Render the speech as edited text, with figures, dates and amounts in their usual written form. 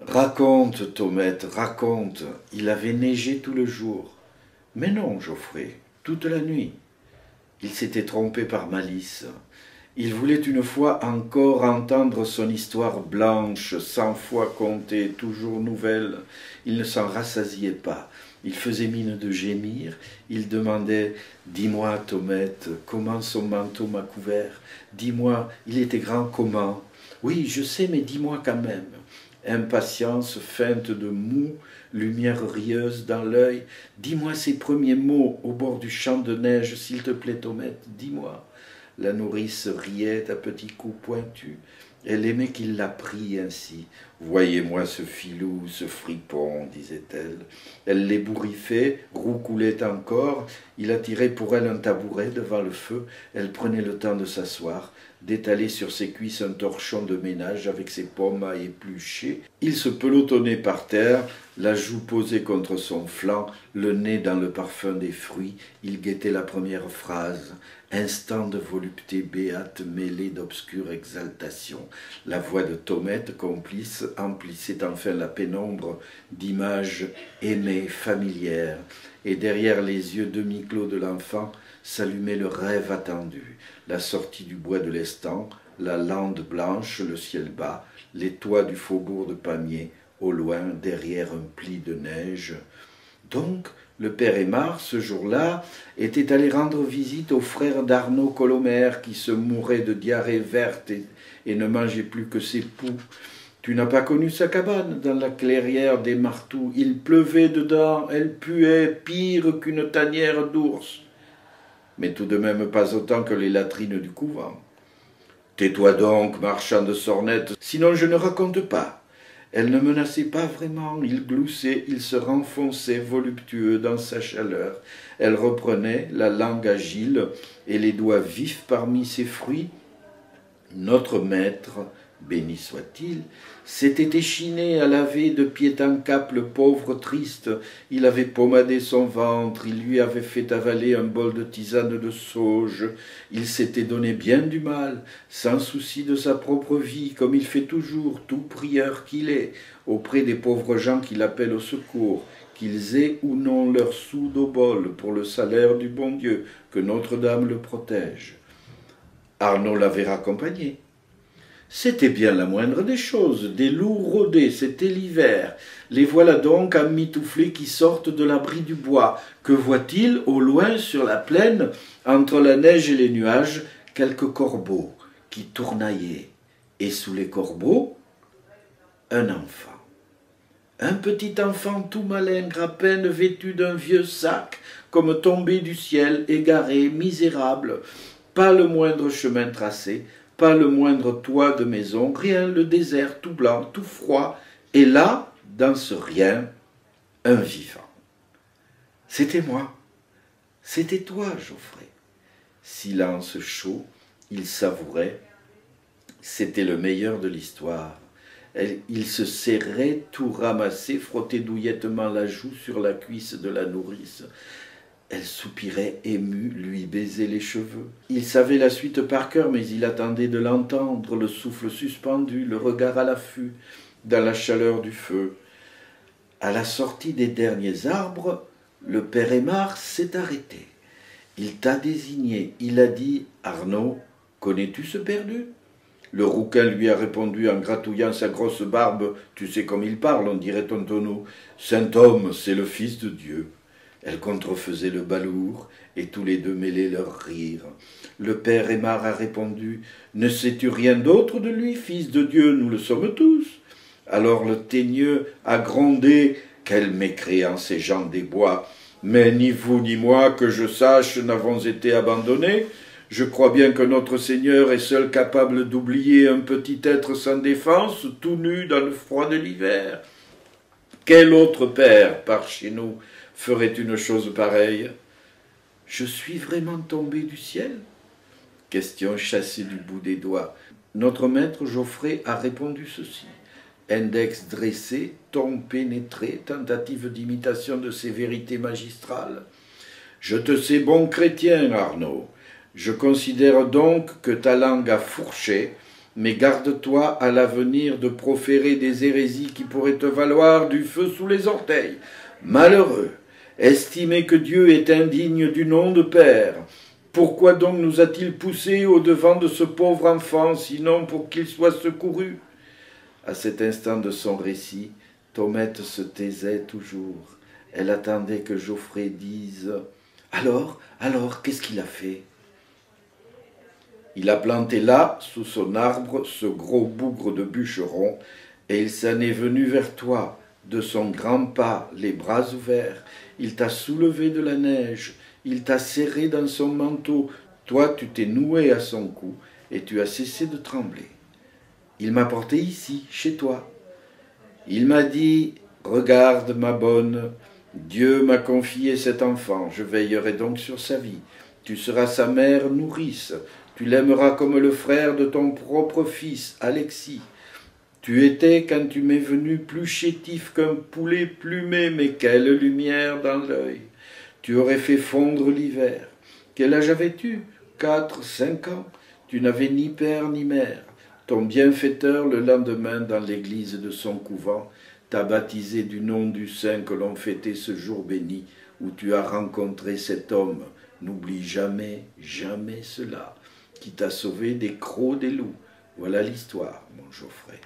Raconte, Tomette, raconte. Il avait neigé tout le jour. Mais non, Geoffrey, toute la nuit. Il s'était trompé par malice. Il voulait une fois encore entendre son histoire blanche, 100 fois contée, toujours nouvelle. Il ne s'en rassasiait pas. Il faisait mine de gémir. Il demandait « Dis-moi, Tomette, comment son manteau m'a couvert? Dis-moi, il était grand comment? Oui, je sais, mais dis-moi quand même. » Impatience, feinte de mou, lumière rieuse dans l'œil. Dis-moi ces premiers mots au bord du champ de neige, s'il te plaît, Tomette, dis-moi. La nourrice riait à petits coups pointus. Elle aimait qu'il la prît ainsi. Voyez-moi ce filou, ce fripon, disait-elle. Elle l'ébouriffait, roucoulait encore. Il attirait pour elle un tabouret devant le feu. Elle prenait le temps de s'asseoir, d'étaler sur ses cuisses un torchon de ménage avec ses pommes à éplucher. Il se pelotonnait par terre, la joue posée contre son flanc, le nez dans le parfum des fruits. Il guettait la première phrase. Instant de volupté béate mêlée d'obscure exaltation. La voix de Tomette, complice, emplissait enfin la pénombre d'images aimées, familières, et derrière les yeux demi-clos de l'enfant s'allumait le rêve attendu, la sortie du bois de l'Estang, la lande blanche, le ciel bas, les toits du faubourg de Pamiers, au loin, derrière un pli de neige. Donc, le père Aymar, ce jour-là, était allé rendre visite au frère d'Arnaud Colomère, qui se mourait de diarrhée verte et ne mangeait plus que ses poux. Tu n'as pas connu sa cabane dans la clairière des Martous. Il pleuvait dedans, elle puait pire qu'une tanière d'ours. Mais tout de même pas autant que les latrines du couvent. Tais-toi donc, marchand de sornettes, sinon je ne raconte pas. Elle ne menaçait pas vraiment, il gloussait, il se renfonçait voluptueux dans sa chaleur. Elle reprenait, la langue agile et les doigts vifs parmi ses fruits. Notre maître, béni soit-il, s'était échiné à laver de pied en cap le pauvre triste. Il avait pommadé son ventre, il lui avait fait avaler un bol de tisane de sauge. Il s'était donné bien du mal, sans souci de sa propre vie, comme il fait toujours, tout prieur qu'il est, auprès des pauvres gens qu'il appelle au secours, qu'ils aient ou non leur sou d'au bol pour le salaire du bon Dieu, que Notre-Dame le protège. Arnaud l'avait raccompagné. C'était bien la moindre des choses, des loups rôdés, c'était l'hiver. Les voilà donc emmitouflés qui sortent de l'abri du bois. Que voit-il au loin sur la plaine, entre la neige et les nuages, quelques corbeaux qui tournaillaient. Et sous les corbeaux, un enfant. Un petit enfant tout malingre, à peine vêtu d'un vieux sac, comme tombé du ciel, égaré, misérable, pas le moindre chemin tracé, pas le moindre toit de maison, rien, le désert tout blanc, tout froid, et là, dans ce rien, un vivant. C'était moi, c'était toi, Geoffrey. Silence chaud, il savourait, c'était le meilleur de l'histoire. Il se serrait, tout ramassé, frottait douillettement la joue sur la cuisse de la nourrice. Elle soupirait émue, lui baisait les cheveux. Il savait la suite par cœur, mais il attendait de l'entendre, le souffle suspendu, le regard à l'affût, dans la chaleur du feu. À la sortie des derniers arbres, le père Aymar s'est arrêté. Il t'a désigné, il a dit « Arnaud, connais-tu ce perdu ?» Le rouquin lui a répondu en gratouillant sa grosse barbe « Tu sais comme il parle, on dirait ton tonneau. Saint homme, c'est le fils de Dieu. » Elle contrefaisait le balourd, et tous les deux mêlaient leurs rires. Le père Aymar a répondu « Ne sais-tu rien d'autre de lui, fils de Dieu, nous le sommes tous ?» Alors le teigneux a grondé « Quel mécréant ces gens des bois ! Mais ni vous ni moi, que je sache, n'avons été abandonnés. Je crois bien que notre Seigneur est seul capable d'oublier un petit être sans défense, tout nu dans le froid de l'hiver. Quel autre père, par chez nous, ferait une chose pareille? Je suis vraiment tombé du ciel? Question chassée du bout des doigts. Notre maître Geoffrey a répondu ceci. Index dressé, ton pénétré, tentative d'imitation de ses vérités magistrales. Je te sais bon chrétien, Arnaud. Je considère donc que ta langue a fourché, mais garde-toi à l'avenir de proférer des hérésies qui pourraient te valoir du feu sous les orteils. Malheureux, estimez que Dieu est indigne du nom de Père. Pourquoi donc nous a-t-il poussés au-devant de ce pauvre enfant, sinon pour qu'il soit secouru? À cet instant de son récit, Tomette se taisait toujours. Elle attendait que Geoffrey dise « Alors, qu'est-ce qu'il a fait ?» Il a planté là, sous son arbre, ce gros bougre de bûcheron, et il s'en est venu vers toi, de son grand pas, les bras ouverts. Il t'a soulevé de la neige, il t'a serré dans son manteau. Toi, tu t'es noué à son cou, et tu as cessé de trembler. Il m'a porté ici, chez toi. Il m'a dit « Regarde, ma bonne, Dieu m'a confié cet enfant, je veillerai donc sur sa vie. Tu seras sa mère nourrice. Tu l'aimeras comme le frère de ton propre fils, Alexis. Tu étais, quand tu m'es venu, plus chétif qu'un poulet plumé, mais quelle lumière dans l'œil. Tu aurais fait fondre l'hiver. Quel âge avais-tu? 4, 5 ans. Tu n'avais ni père ni mère. Ton bienfaiteur, le lendemain, dans l'église de son couvent, t'a baptisé du nom du saint que l'on fêtait ce jour béni, où tu as rencontré cet homme. N'oublie jamais, jamais cela, qui t'a sauvé des crocs des loups. Voilà l'histoire, mon Geoffrey.